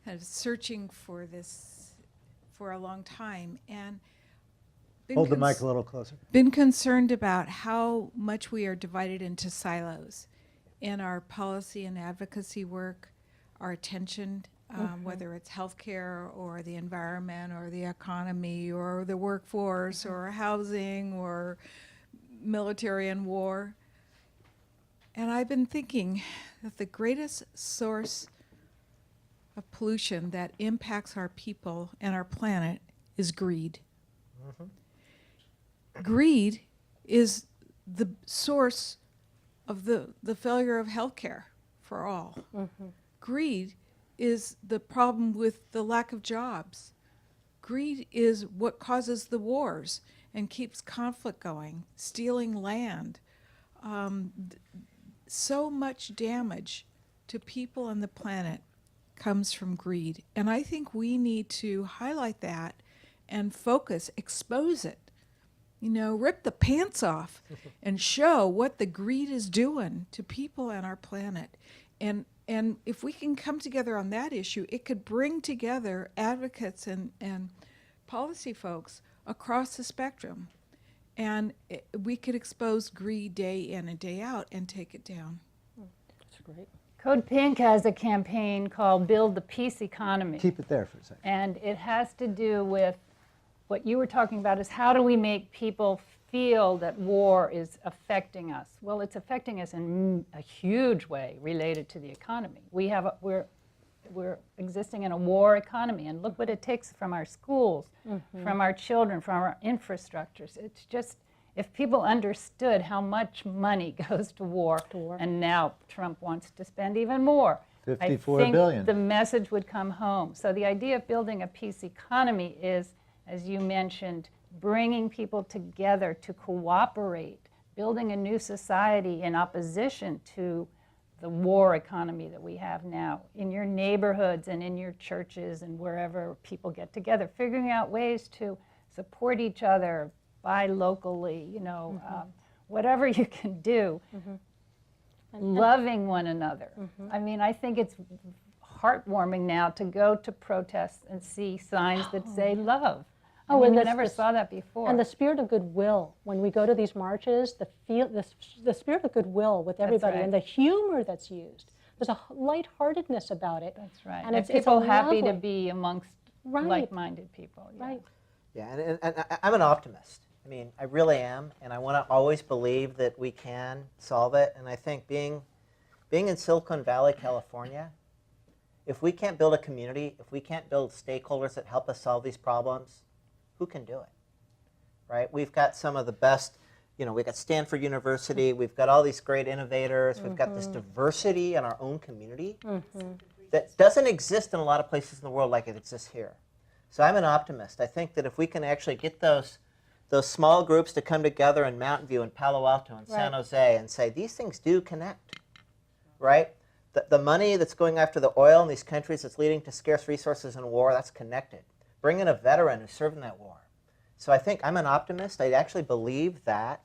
S10: kind of searching for this for a long time, and
S1: Hold the mic a little closer.
S10: been concerned about how much we are divided into silos in our policy and advocacy work, our attention, whether it's healthcare or the environment or the economy or the workforce or housing or military and war. And I've been thinking that the greatest source of pollution that impacts our people and our planet is greed. Greed is the source of the failure of healthcare for all. Greed is the problem with the lack of jobs. Greed is what causes the wars and keeps conflict going, stealing land. So much damage to people and the planet comes from greed. And I think we need to highlight that and focus, expose it. You know, rip the pants off and show what the greed is doing to people and our planet. And if we can come together on that issue, it could bring together advocates and policy folks across the spectrum. And we could expose greed day in and day out and take it down.
S4: That's great.
S2: Code Pink has a campaign called Build the Peace Economy.
S1: Keep it there for a second.
S2: And it has to do with what you were talking about is how do we make people feel that war is affecting us? Well, it's affecting us in a huge way related to the economy. We're existing in a war economy, and look what it takes from our schools, from our children, from our infrastructures. It's just, if people understood how much money goes to war, and now Trump wants to spend even more,
S1: 54
S2: I think
S1: billion.
S2: the message would come home. So the idea of building a peace economy is, as you mentioned, bringing people together to cooperate, building a new society in opposition to the war economy that we have now, in your neighborhoods and in your churches and wherever people get together, figuring out ways to support each other, buy locally, you know, whatever you can do, loving one another. I mean, I think it's heartwarming now to go to protests and see signs that say love.
S4: Oh,
S2: I
S4: and
S2: mean, we never saw that before.
S4: And the spirit of goodwill, when we go to these marches, the spirit of goodwill with everybody,
S2: right.
S4: and the humor that's used. There's a lightheartedness about it.
S2: That's right.
S4: And it's
S2: people
S4: a
S2: happy to
S4: lovely-
S2: be amongst
S4: Right.
S2: like-minded people. Yeah.
S4: Right.
S3: Yeah, and I'm an optimist. I mean, I really am, and I want to always believe that we can solve it. And I think being in Silicon Valley, California, if we can't build a community, if we can't build stakeholders that help us solve these problems, who can do it, right? We've got some of the best, you know, we've got Stanford University, we've got all these great innovators, we've got this diversity in our own community that doesn't exist in a lot of places in the world like it exists here. So I'm an optimist. I think that if we can actually get those small groups to come together in Mountain View and Palo Alto and San Jose and say, these things do connect, right? The money that's going after the oil in these countries that's leading to scarce resources and war, that's connected. Bring in a veteran who served in that war. So I think I'm an optimist. I actually believe that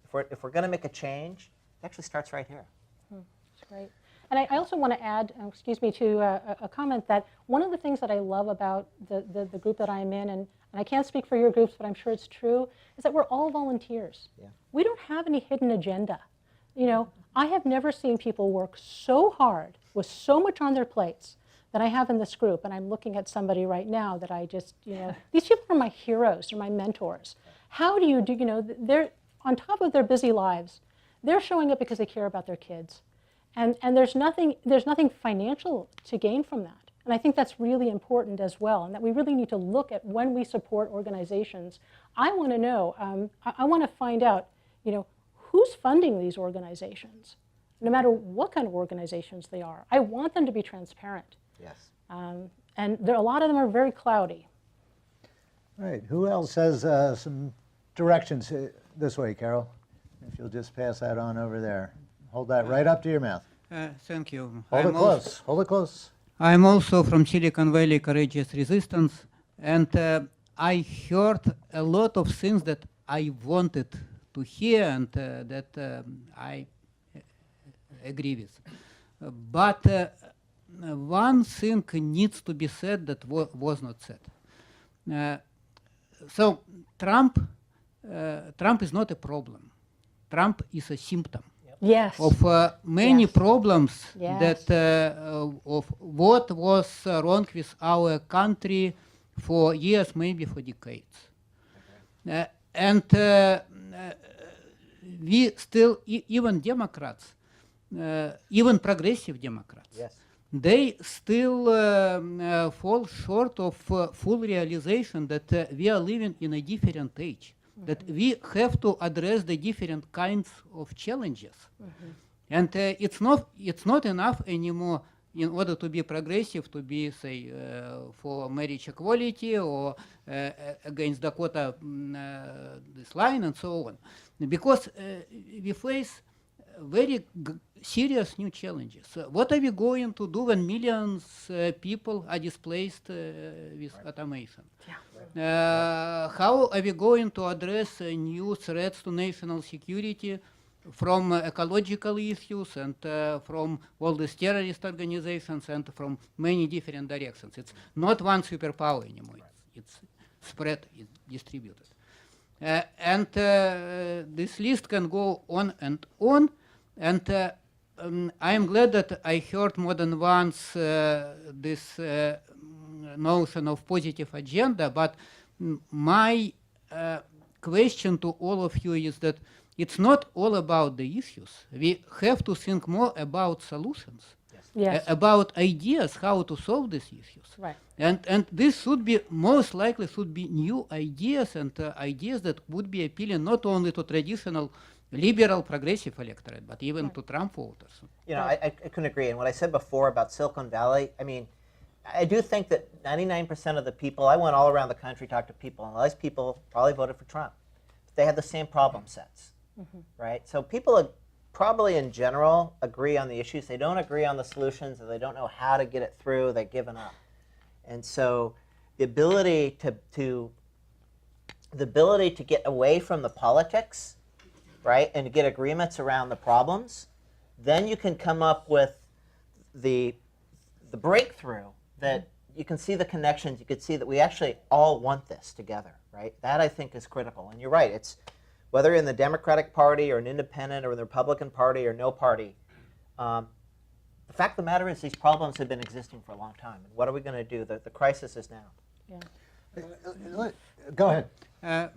S3: if we're going to make a change, it actually starts right here.
S4: That's great. And I also want to add, excuse me, to a comment that one of the things that I love about the group that I'm in, and I can't speak for your groups, but I'm sure it's true, is that we're all volunteers.
S3: Yeah.
S4: We don't have any hidden agenda. You know, I have never seen people work so hard with so much on their plates that I have in this group, and I'm looking at somebody right now that I just, you know, these people are my heroes, they're my mentors. How do, you know, they're on top of their busy lives, they're showing up because they care about their kids. And there's nothing financial to gain from that. And I think that's really important as well, and that we really need to look at when we support organizations. I want to know, I want to find out, you know, who's funding these organizations, no matter what kind of organizations they are. I want them to be transparent.
S3: Yes.
S4: And a lot of them are very cloudy.
S1: Right. Who else has some directions this way, Carol? If you'll just pass that on over there. Hold that right up to your mouth.
S11: Thank you.
S1: Hold it close. Hold it close.
S11: I'm also from Silicon Valley Courageous Resistance, and I heard a lot of things that I wanted to hear and that I agree with. But one thing needs to be said that was not said. So Trump is not a problem. Trump is a symptom.
S4: Yes.
S11: Of many
S4: Yes.
S11: problems
S4: Yes.
S11: that of what was wrong with our country for years, maybe for decades. And we still, even Democrats, even progressive Democrats,
S3: Yes.
S11: they still fall short of full realization that we are living in a different age. That we have to address the different kinds of challenges. And it's not enough anymore in order to be progressive to be, say, for marriage equality or against Dakota this line and so on. Because we face very serious new challenges. What are we going to do when millions people are displaced with automation? How are we going to address new threats to national security from ecological issues and from all these terrorist organizations and from many different directions? It's not one superpower anymore. It's spread, it's distributed. And this list can go on and on. And I am glad that I heard more than once this notion of positive agenda, but my question to all of you is that it's not all about the issues. We have to think more about solutions,
S4: Yes.
S11: about ideas how to solve these issues.
S4: Right.
S11: And this should be, most likely, should be new ideas and ideas that would be appealing not only to traditional liberal progressive electorate, but even to Trump voters.
S3: You know, I couldn't agree. And what I said before about Silicon Valley, I mean, I do think that 99% of the people, I went all around the country, talked to people, and those people probably voted for Trump. They had the same problem sets, right? So people probably in general agree on the issues. They don't agree on the solutions, or they don't know how to get it through. They've given up. And so the ability to get away from the politics, right, and to get agreements around the problems, then you can come up with the breakthrough that you can see the connections. You can see that we actually all want this together, right? That I think is critical. And you're right. It's whether in the Democratic Party or an independent or the Republican Party or no party. The fact of the matter is these problems have been existing for a long time. And what are we going to do? The crisis is now.
S4: Yeah.
S1: Go ahead.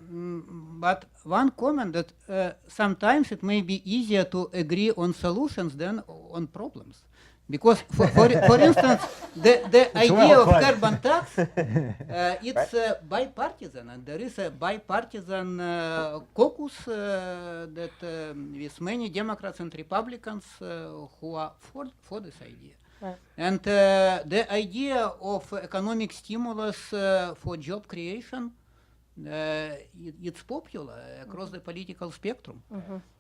S11: But one comment that sometimes it may be easier to agree on solutions than on problems. Because, for instance, the idea of carbon tax, it's bipartisan, and there is a bipartisan caucus that with many Democrats and Republicans who are for this idea.
S4: Right.
S11: And the idea of economic stimulus for job creation, it's popular across the political spectrum.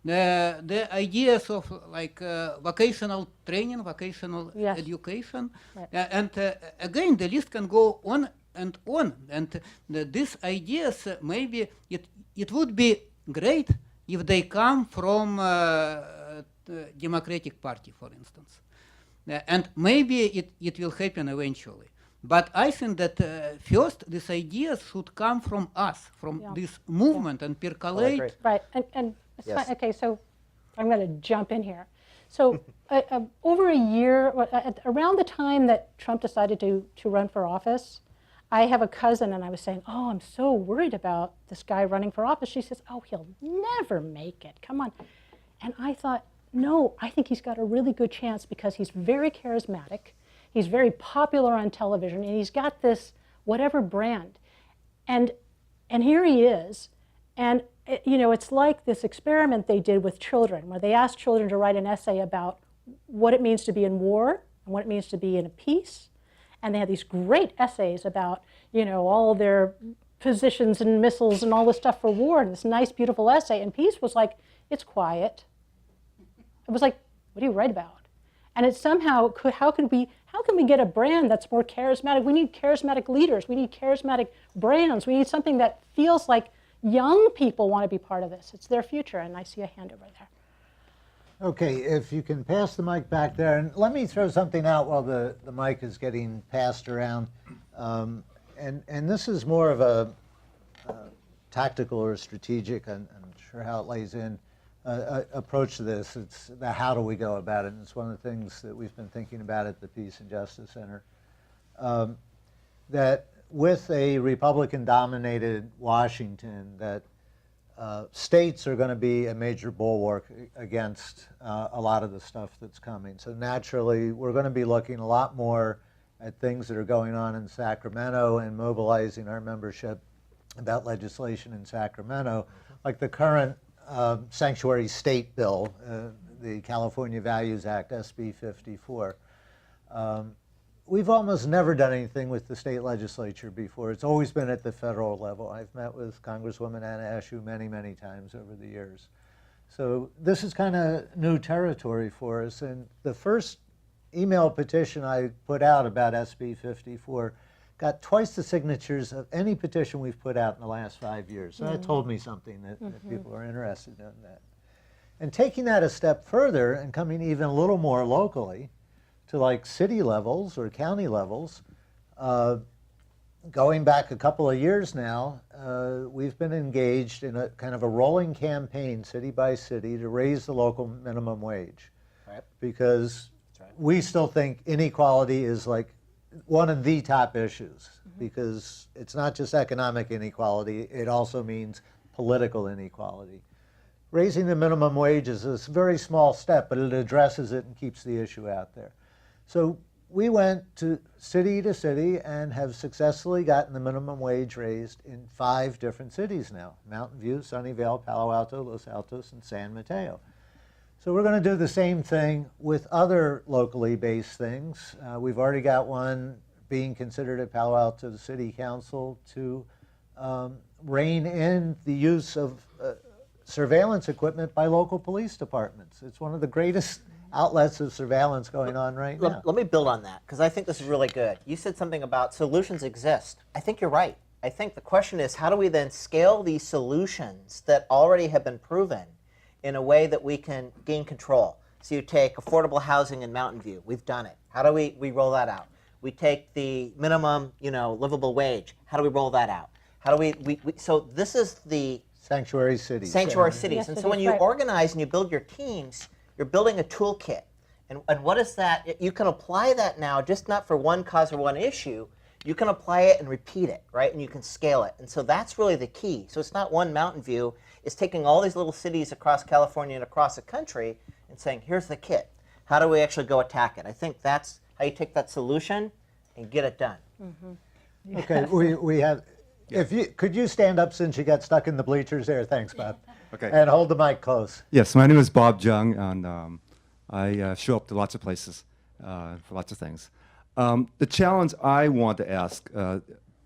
S11: The ideas of like vocational training, vocational education, and again the list can go on and on. And these ideas, maybe it would be great if they come from the Democratic Party, for instance, and maybe it will happen eventually. But I think that first, these ideas should come from us, from this movement, and percolate.
S4: Right, and it's fine. Okay, so I'm going to jump in here. So over a year, around the time that Trump decided to run for office, I have a cousin, and I was saying, oh, I'm so worried about this guy running for office. She says, oh, he'll never make it. Come on. And I thought, no, I think he's got a really good chance because he's very charismatic. He's very popular on television, and he's got this whatever brand. And here he is. And, you know, it's like this experiment they did with children, where they asked children to write an essay about what it means to be in war and what it means to be in a peace. And they had these great essays about, you know, all their positions and missiles and all this stuff for war, and this nice, beautiful essay. And peace was like, it's quiet. It was like, what do you write about? And it somehow how can we get a brand that's more charismatic? We need charismatic leaders. We need charismatic brands. We need something that feels like young people want to be part of this. It's their future, and I see a hand over there.
S1: Okay, if you can pass the mic back there, and let me throw something out while the mic is getting passed around. And this is more of a tactical or strategic, I'm sure how it lays in, approach to this. It's the how do we go about it, and it's one of the things that we've been thinking about at the Peace and Justice Center. That with a Republican-dominated Washington, that states are going to be a major bulwark against a lot of the stuff that's coming. So naturally, we're going to be looking a lot more at things that are going on in Sacramento and mobilizing our membership about legislation in Sacramento, like the current sanctuary state bill, the California Values Act, SB 54. We've almost never done anything with the state legislature before. It's always been at the federal level. I've met with Congresswoman Anna Eshoo many, many times over the years. So this is kind of new territory for us. And the first email petition I put out about SB 54 got twice the signatures of any petition we've put out in the last 5 years. So that told me something, that people are interested in that. And taking that a step further and coming even a little more locally to like city levels or county levels, going back a couple of years now, we've been engaged in a kind of a rolling campaign, city by city, to raise the local minimum wage. Right. Because we still think inequality is like one of the top issues because it's not just economic inequality, it also means political inequality. Raising the minimum wage is a very small step, but it addresses it and keeps the issue out there. So we went to city and have successfully gotten the minimum wage raised in 5 different cities now: Mountain View, Sunnyvale, Palo Alto, Los Altos, and San Mateo. So we're going to do the same thing with other locally based things. We've already got one being considered at Palo Alto City Council to rein in the use of surveillance equipment by local police departments. It's one of the greatest outlets of surveillance going on right now.
S3: Let me build on that, because I think this is really good. You said something about solutions exist. I think you're right. I think the question is, how do we then scale these solutions that already have been proven in a way that we can gain control? So you take affordable housing in Mountain View. We've done it. How do we roll that out? We take the minimum, livable wage. How do we roll that out? How do we so this is the
S1: sanctuary cities.
S3: Sanctuary cities.
S4: Yes,
S3: and
S4: it
S3: so
S4: is,
S3: when you
S4: right.
S3: organize and you build your teams, you're building a toolkit. And what is that? You can apply that now, just not for one cause or one issue. You can apply it and repeat it, right? And you can scale it. And so that's really the key. So it's not one Mountain View. It's taking all these little cities across California and across the country and saying, here's the kit. How do we actually go attack it? I think that's how you take that solution and get it done.
S1: Okay, we have. Could you stand up since you got stuck in the bleachers there? Thanks, Bob.
S12: Okay.
S1: And hold the mic close.
S12: Yes, my name is Bob Jung, and I show up to lots of places for lots of things. The challenge I want to ask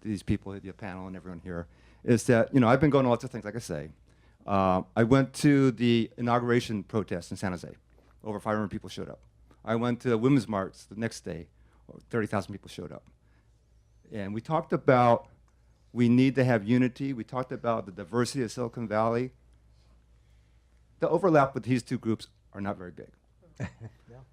S12: these people, the panel and everyone here, is that, I've been going to lots of things, like I say. I went to the inauguration protest in San Jose. Over 500 people showed up. I went to the Women's March the next day. 30,000 people showed up. And we talked about we need to have unity. We talked about the diversity of Silicon Valley. The overlap with these two groups are not very big.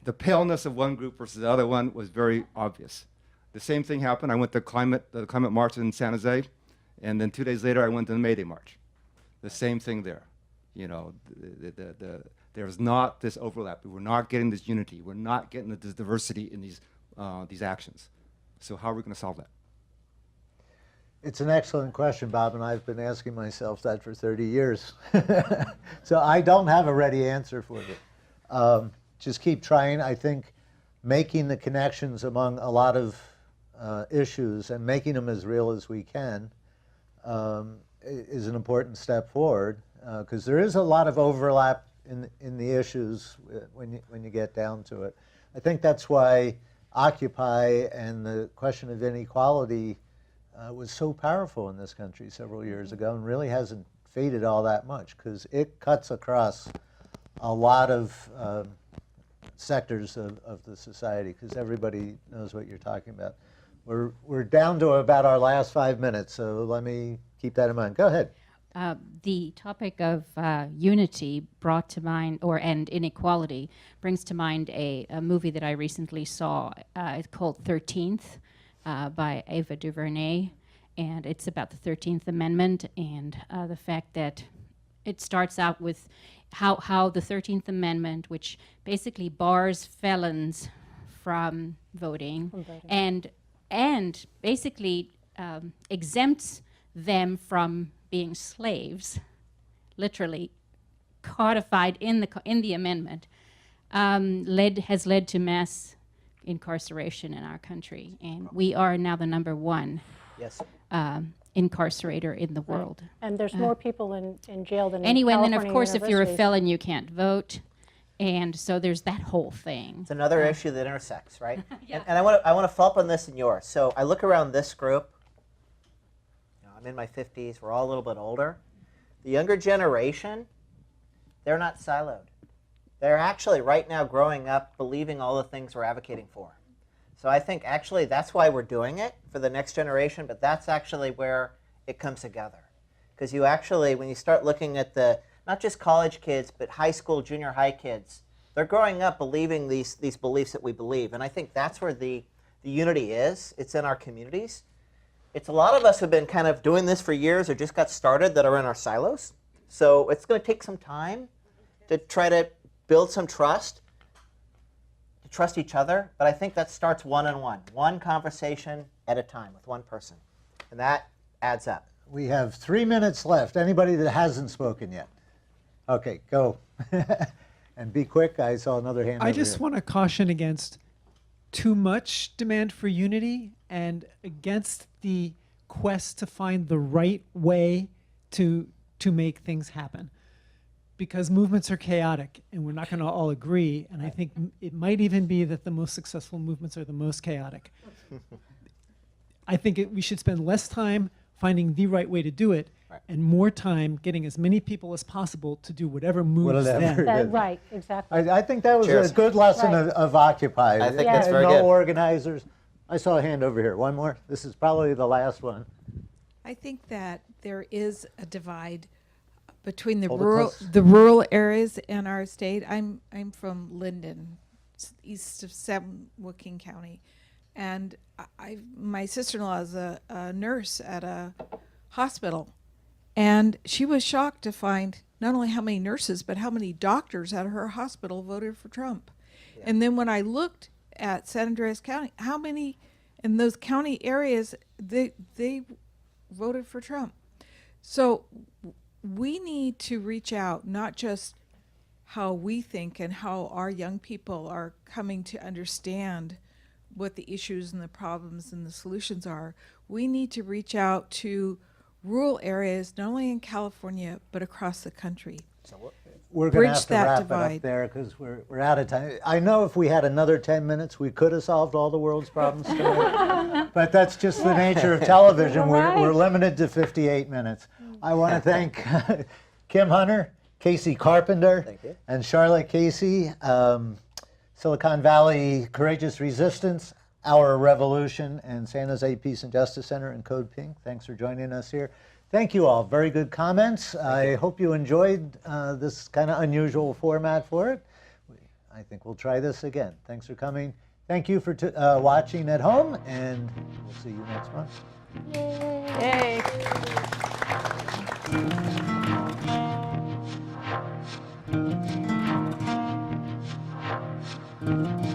S12: The paleness of one group versus the other one was very obvious. The same thing happened. I went to the climate march in San Jose, and then 2 days later I went to the May Day march. The same thing there. There's not this overlap. We're not getting this unity. We're not getting this diversity in these actions. So how are we going to solve that?
S1: It's an excellent question, Bob, and I've been asking myself that for 30 years. So I don't have a ready answer for you. Just keep trying. I think making the connections among a lot of issues and making them as real as we can is an important step forward, because there is a lot of overlap in the issues when you get down to it. I think that's why Occupy and the question of inequality was so powerful in this country several years ago, and really hasn't faded all that much, because it cuts across a lot of sectors of the society, because everybody knows what you're talking about. We're down to about our last 5 minutes, so let me keep that in mind. Go ahead.
S8: The topic of unity brought to mind, and inequality, brings to mind a movie that I recently saw. It's called 13th by Ava DuVernay, and it's about the 13th Amendment and the fact that it starts out with how the 13th Amendment, which basically bars felons from voting, and basically exempts them from being slaves, literally codified in the amendment, has led to mass incarceration in our country, and we are now the #1 incarcerator in the world.
S4: And there's more people in jail than
S8: anyway.
S4: in
S8: And then, of
S4: California
S8: course, if you're a
S4: universities.
S8: felon, you can't vote, and so there's that whole thing.
S3: It's another issue that intersects, right? And I want to follow up on this in yours. So I look around this group. I'm in my 50s. We're all a little bit older. The younger generation, they're not siloed. They're actually right now growing up believing all the things we're advocating for. So I think actually that's why we're doing it for the next generation, but that's actually where it comes together. Because you actually, when you start looking at not just college kids, but high school, junior high kids, they're growing up believing these beliefs that we believe. And I think that's where the unity is. It's in our communities. It's a lot of us who've been kind of doing this for years or just got started that are in our silos. So it's going to take some time to try to build some trust, to trust each other, but I think that starts one-on-one, one conversation at a time with one person. And that adds up.
S1: We have 3 minutes left. Anybody that hasn't spoken yet? Okay, go. And be quick. I saw another hand
S9: I
S1: over
S9: just
S1: here.
S9: want to caution against too much demand for unity and against the quest to find the right way to make things happen. Because movements are chaotic and we're not going to all agree. And I think it might even be that the most successful movements are the most chaotic. I think we should spend less time finding the right way to do it and more time getting as many people as possible to do whatever moves
S1: Whatever.
S9: them.
S4: Right, exactly.
S1: I think that was
S3: Cheers.
S1: a good lesson
S4: Right.
S1: of Occupy.
S3: I think that's very
S1: no
S3: good.
S1: organizers. I saw a hand over here. One more. This is probably the last one.
S10: I think that there is a divide between the
S1: Hold it
S10: rural
S1: close.
S10: areas in our state. I'm from Linden, east of San Joaquin County, and my sister-in-law is a nurse at a hospital, and she was shocked to find not only how many nurses but how many doctors at her hospital voted for Trump. Yeah. And then when I looked at San Andreas County, how many in those county areas they voted for Trump. So we need to reach out, not just how we think and how our young people are coming to understand what the issues and the problems and the solutions are. We need to reach out to rural areas, not only in California, but across the country.
S1: We're going to
S10: Bridge
S1: have to
S10: that
S1: wrap it
S10: divide.
S1: up there because we're out of time. I know if we had another 10 minutes, we could have solved all the world's problems today. But that's just the nature of television. We're limited to 58 minutes. I want to thank Kim Hunter, Kacey Carpenter, and Charlotte Kacey, Silicon Valley Courageous Resistance, Our Revolution, and San Jose Peace and Justice Center and Code Pink. Thanks for joining us here. Thank you all. Very good comments. I hope you enjoyed this kind of unusual format for it. I think we'll try this again. Thanks for coming. Thank you for watching at home, and we'll see you next month.
S2: Yay.